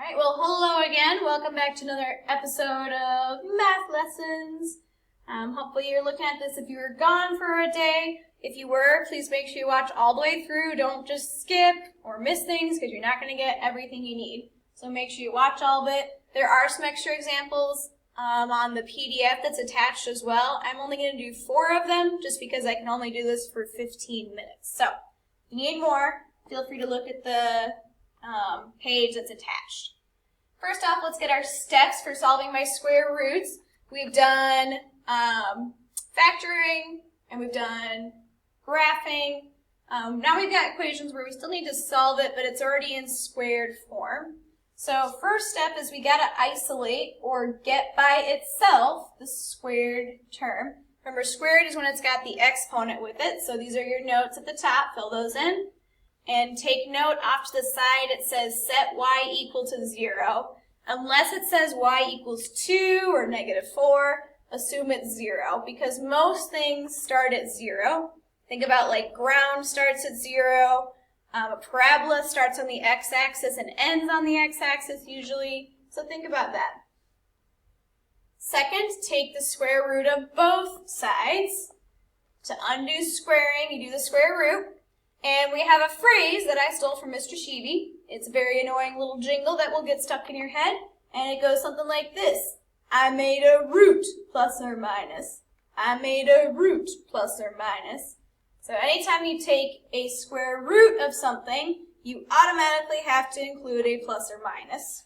Alright, well hello again. Welcome back to another episode of Math Lessons. Hopefully you're looking at this if you were gone for a day. If you were, please make sure you watch all the way through. Don't just skip or miss things because you're not going to get everything you need. So make sure you watch all of it. There are some extra examples on the PDF that's attached as well. I'm only going to do 4 of them just because I can only do this for 15 minutes. So if you need more, feel free to look at the page that's attached. First off, let's get our steps for solving by square roots. We've done factoring and we've done graphing. Now we've got equations where we still need to solve it, but it's already in squared form. So first step is we got to isolate or get by itself the squared term. Remember, squared is when it's got the exponent with it. So these are your notes at the top. Fill those in. And take note off to the side, it says set y equal to 0. Unless it says y equals 2 or -4, assume it's 0, because most things start at 0. Think about like ground starts at 0, a parabola starts on the x-axis and ends on the x-axis usually, so think about that. Second, take the square root of both sides. To undo squaring, you do the square root. And we have a phrase that I stole from Mr. Sheeby. It's a very annoying little jingle that will get stuck in your head. And it goes something like this. I made a root plus or minus. I made a root plus or minus. So anytime you take a square root of something, you automatically have to include a plus or minus.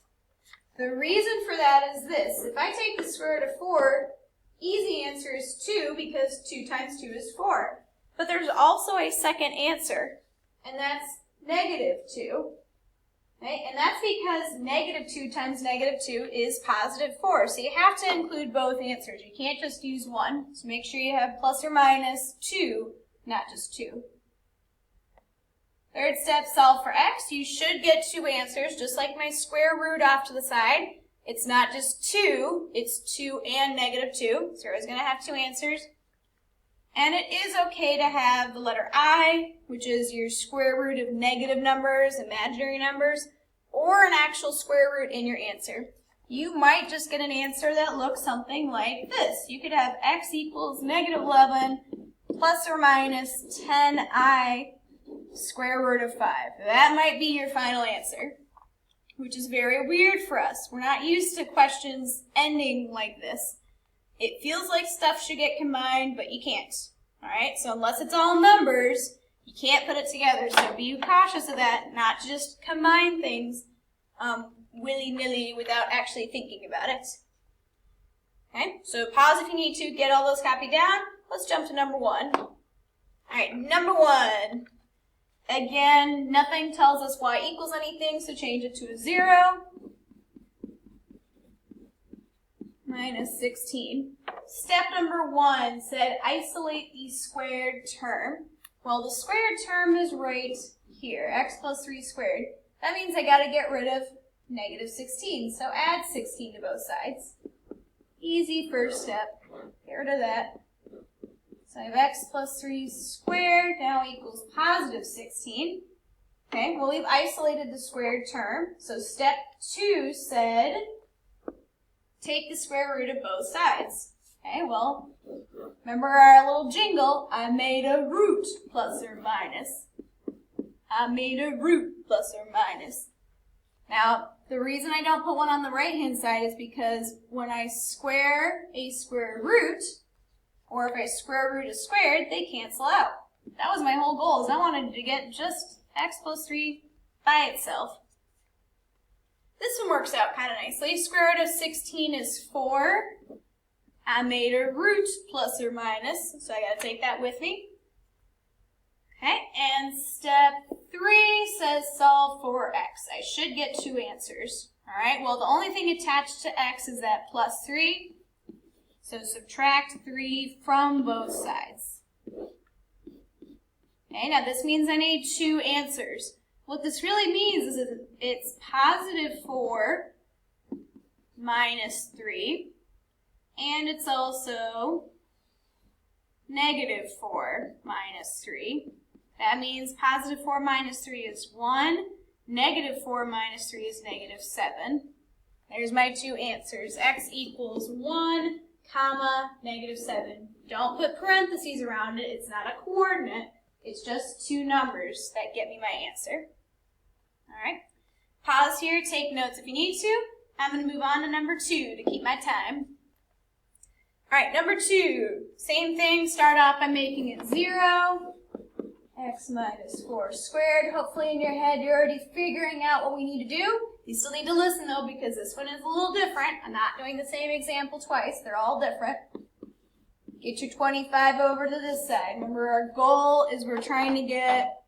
The reason for that is this. If I take the square root of 4, easy answer is 2 because 2 times 2 is 4. But there's also a second answer, and that's -2. Okay? And that's because -2 times -2 is +4. So you have to include both answers. You can't just use one. So make sure you have plus or minus 2, not just 2. Third step, solve for x. You should get 2 answers, just like my square root off to the side. It's not just 2, it's 2 and -2. So you're always going to have 2 answers. And it is okay to have the letter I, which is your square root of negative numbers, imaginary numbers, or an actual square root in your answer. You might just get an answer that looks something like this. You could have x equals -11 plus or minus 10i square root of 5. That might be your final answer, which is very weird for us. We're not used to questions ending like this. It feels like stuff should get combined, but you can't. All right, so unless it's all numbers, you can't put it together. So be cautious of that, not to just combine things willy-nilly without actually thinking about it. Okay, so pause if you need to, get all those copied down. Let's jump to number 1. All right, number 1. Again, nothing tells us y equals anything, so change it to a 0. -16. Step number 1 said isolate the squared term. Well, the squared term is right here, x plus 3 squared. That means I got to get rid of -16, so add 16 to both sides. Easy first step. Get rid of that. So I have x plus 3 squared now equals +16. Okay, well, we've isolated the squared term. So step 2 said take the square root of both sides. Okay, well, remember our little jingle, I made a root plus or minus. I made a root plus or minus. Now, the reason I don't put one on the right-hand side is because when I square a square root, or if I square root a squared, they cancel out. That was my whole goal, is I wanted to get just x plus 3 by itself. This one works out kind of nicely. Square root of 16 is 4. I made a root plus or minus, so I got to take that with me. Okay, and step 3 says solve for x. I should get 2 answers. All right, well, the only thing attached to x is that plus 3, so subtract 3 from both sides. Okay, now this means I need 2 answers. What this really means is it's +4 minus 3, and it's also -4 minus 3. That means +4 minus 3 is 1, Negative 4 minus 3 is negative 7. There's my two answers. X equals 1, comma, negative 7. Don't put parentheses around it. It's not a coordinate. It's just two numbers that get me my answer. All right. Pause here. Take notes if you need to. I'm going to move on to number 2 to keep my time. All right, number 2. Same thing. Start off by making it 0. X minus 4 squared. Hopefully in your head you're already figuring out what we need to do. You still need to listen though because this one is a little different. I'm not doing the same example twice. They're all different. Get your 25 over to this side. Remember our goal is we're trying to get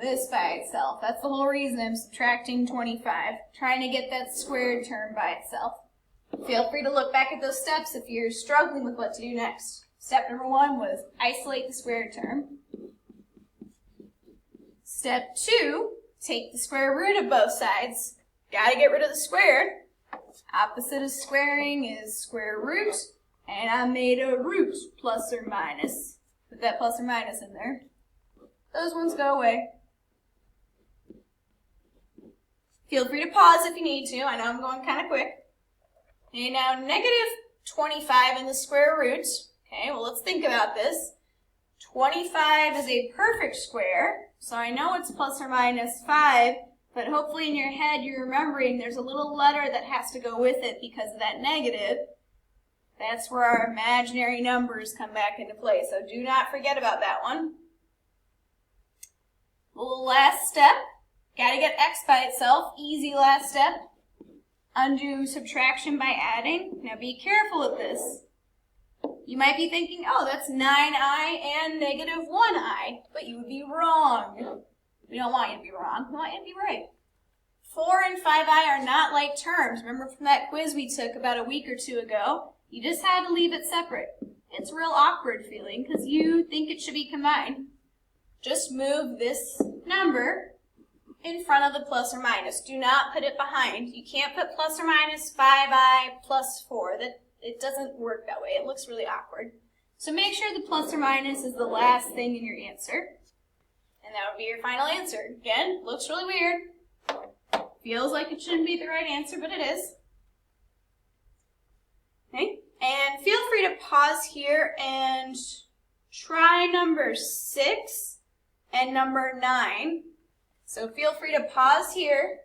this by itself. That's the whole reason I'm subtracting 25. Trying to get that squared term by itself. Feel free to look back at those steps if you're struggling with what to do next. Step number 1 was isolate the squared term. Step 2, take the square root of both sides. Got to get rid of the squared. Opposite of squaring is square root, and I made a root plus or minus. Put that plus or minus in there. Those ones go away. Feel free to pause if you need to. I know I'm going kind of quick. Okay, now negative 25 in the square root. Okay, well let's think about this. 25 is a perfect square, so I know it's plus or minus 5, but hopefully in your head you're remembering there's a little letter that has to go with it because of that negative. That's where our imaginary numbers come back into play, so do not forget about that one. Last step, got to get x by itself, easy last step. Undo subtraction by adding. Now be careful with this. You might be thinking, oh, that's 9i and negative 1i, but you would be wrong. We don't want you to be wrong. We want you to be right. 4 and 5i are not like terms. Remember from that quiz we took about a week or two ago? You just had to leave it separate. It's a real awkward feeling because you think it should be combined. Just move this number in front of the plus or minus. Do not put it behind. You can't put plus or minus 5i plus 4. It doesn't work that way. It looks really awkward. So make sure the plus or minus is the last thing in your answer. And that would be your final answer. Again, looks really weird. Feels like it shouldn't be the right answer, but it is. Okay? And feel free to pause here and try number 6 and number 9. So feel free to pause here.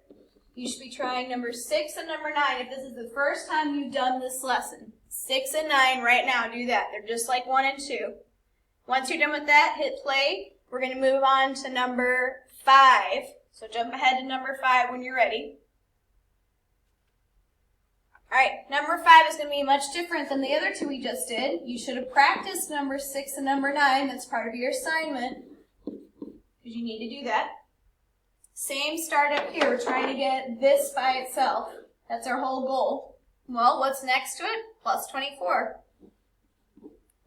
You should be trying number 6 and number 9 if this is the first time you've done this lesson. 6 and 9 right now, do that. They're just like 1 and 2. Once you're done with that, hit play. We're going to move on to number 5. So jump ahead to number 5 when you're ready. Alright, number 5 is going to be much different than the other two we just did. You should have practiced number 6 and number 9. That's part of your assignment, because you need to do that. Same start up here. We're trying to get this by itself. That's our whole goal. Well, what's next to it? Plus 24.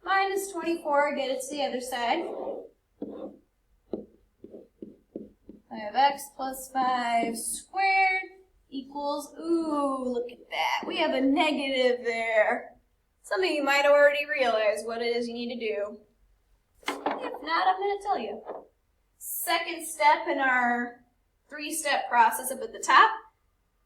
Minus 24, get it to the other side. 5x plus 5 squared equals, ooh, look at that. We have a negative there. Something you might already realize what it is you need to do. If not, I'm going to tell you. Second step in our 3-step process up at the top.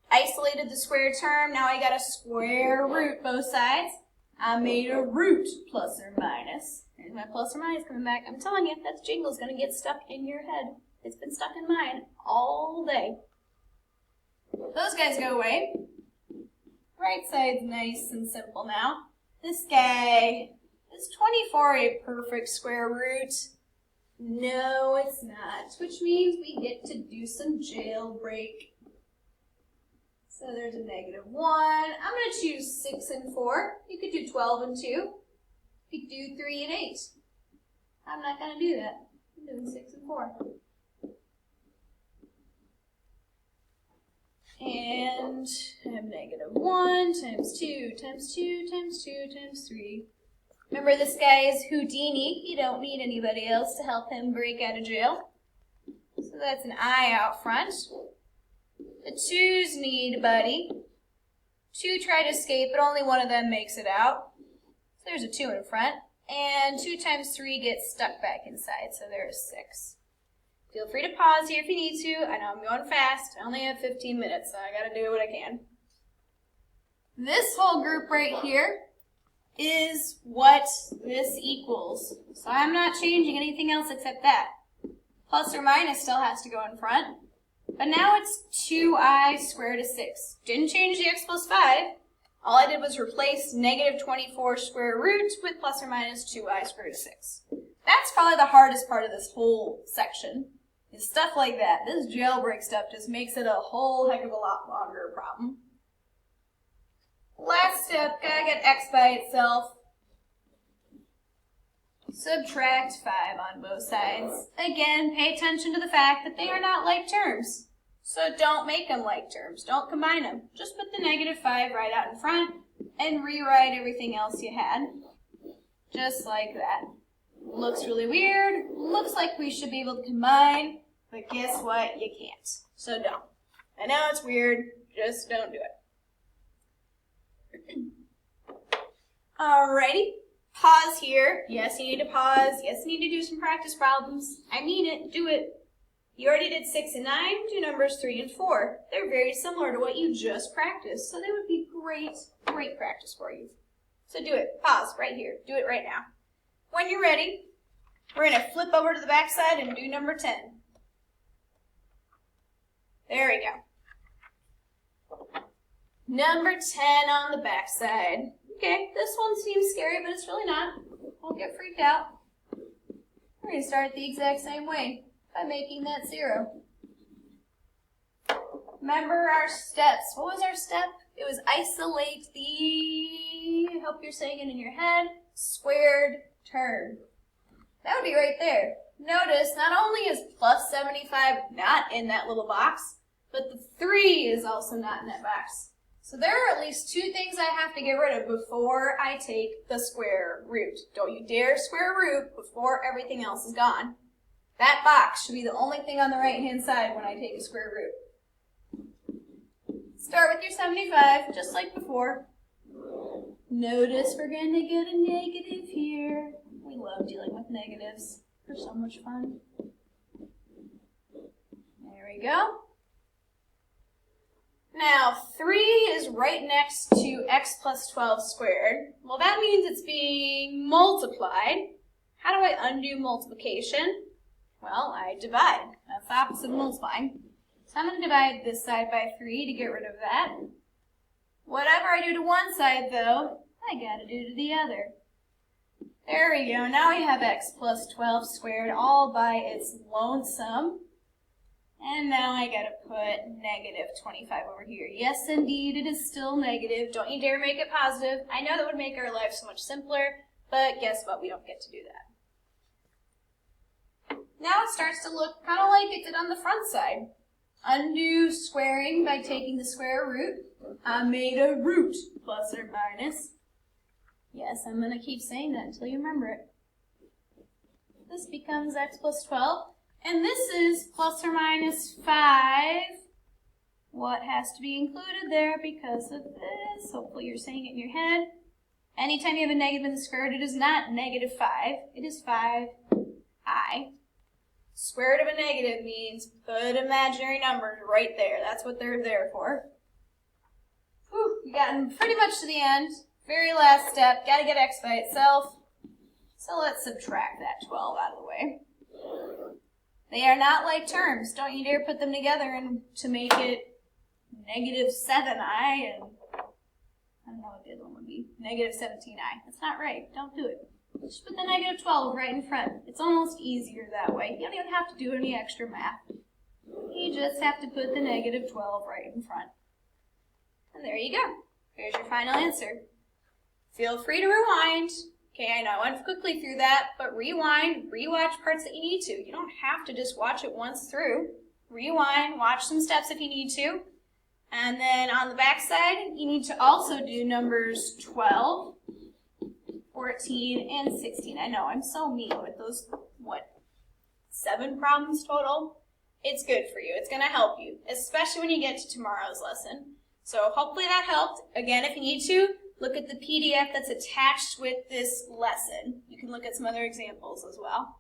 Isolated the square term. Now I got a square root both sides. I made a root plus or minus. Here's my plus or minus coming back. I'm telling you, that jingle's going to get stuck in your head. It's been stuck in mine all day. Those guys go away. Right side's nice and simple now. This guy, is 24 a perfect square root? No, it's not, which means we get to do some jailbreak. So there's a negative 1. I'm going to choose 6 and 4. You could do 12 and 2. You could do 3 and 8. I'm not going to do that. I'm doing 6 and 4. And I have negative 1 times 2 times 2 times 2 times 3. Remember, this guy is Houdini. You don't need anybody else to help him break out of jail. So that's an I out front. The 2's need a buddy. 2 try to escape, but only one of them makes it out. So there's a 2 in front. And 2 times 3 gets stuck back inside, so there's 6. Feel free to pause here if you need to. I know I'm going fast. I only have 15 minutes, so I gotta do what I can. This whole group right here is what this equals. So I'm not changing anything else except that. Plus or minus still has to go in front. But now it's 2i squared to 6. Didn't change the x plus 5. All I did was replace negative 24 square root with plus or minus 2i squared to 6. That's probably the hardest part of this whole section, is stuff like that. This jailbreak stuff just makes it a whole heck of a lot longer problem. Last step, gotta get x by itself. Subtract 5 on both sides. Again, pay attention to the fact that they are not like terms. So don't make them like terms. Don't combine them. Just put the negative 5 right out in front and rewrite everything else you had. Just like that. Looks really weird. Looks like we should be able to combine, but guess what? You can't. So don't. I know it's weird. Just don't do it. Alrighty. Pause here. Yes, you need to pause. Yes, you need to do some practice problems. I mean it. Do it. You already did 6 and 9. Do numbers 3 and 4. They're very similar to what you just practiced, so they would be great, great practice for you. So do it. Pause right here. Do it right now. When you're ready, we're going to flip over to the back side and do number 10. There we go. Number 10 on the back side. Okay, this one seems scary, but it's really not. Don't get freaked out. We're going to start the exact same way by making that 0. Remember our steps. What was our step? It was isolate the, I hope you're saying it in your head, squared term. That would be right there. Notice not only is plus 75 not in that little box, but the 3 is also not in that box. So there are at least 2 things I have to get rid of before I take the square root. Don't you dare square root before everything else is gone. That box should be the only thing on the right-hand side when I take a square root. Start with your 75, just like before. Notice we're going to get a negative here. We love dealing with negatives. They're so much fun. There we go. Now, 3 is right next to x plus 12 squared. Well, that means it's being multiplied. How do I undo multiplication? Well, I divide. That's the opposite of multiplying. So I'm going to divide this side by 3 to get rid of that. Whatever I do to one side, though, I got to do to the other. There we go. Now we have x plus 12 squared all by its lonesome. And now I got to put negative 25 over here. Yes, indeed, it is still negative. Don't you dare make it positive. I know that would make our life so much simpler, but guess what? We don't get to do that. Now it starts to look kind of like it did on the front side. Undo squaring by taking the square root. I made a root, plus or minus. Yes, I'm going to keep saying that until you remember it. This becomes x plus 12. And this is plus or minus 5. What has to be included there because of this? Hopefully you're saying it in your head. Anytime you have a negative in the square root, it is not negative 5. It is 5i. Square root of a negative means put imaginary numbers right there. That's what they're there for. Whew, we've gotten pretty much to the end. Very last step. Got to get x by itself. So let's subtract that 12 out of the way. They are not like terms. Don't you dare put them together and to make it negative 7i and I don't know what the other one would be. Negative 17i. That's not right. Don't do it. Just put the negative 12 right in front. It's almost easier that way. You don't even have to do any extra math. You just have to put the negative 12 right in front. And there you go. Here's your final answer. Feel free to rewind. Okay, I know I went quickly through that, but rewind, rewatch parts that you need to. You don't have to just watch it once through. Rewind, watch some steps if you need to. And then on the back side, you need to also do numbers 12, 14, and 16. I know, I'm so mean with those, 7 problems total? It's good for you. It's going to help you, especially when you get to tomorrow's lesson. So hopefully that helped. Again, if you need to, look at the PDF that's attached with this lesson. You can look at some other examples as well.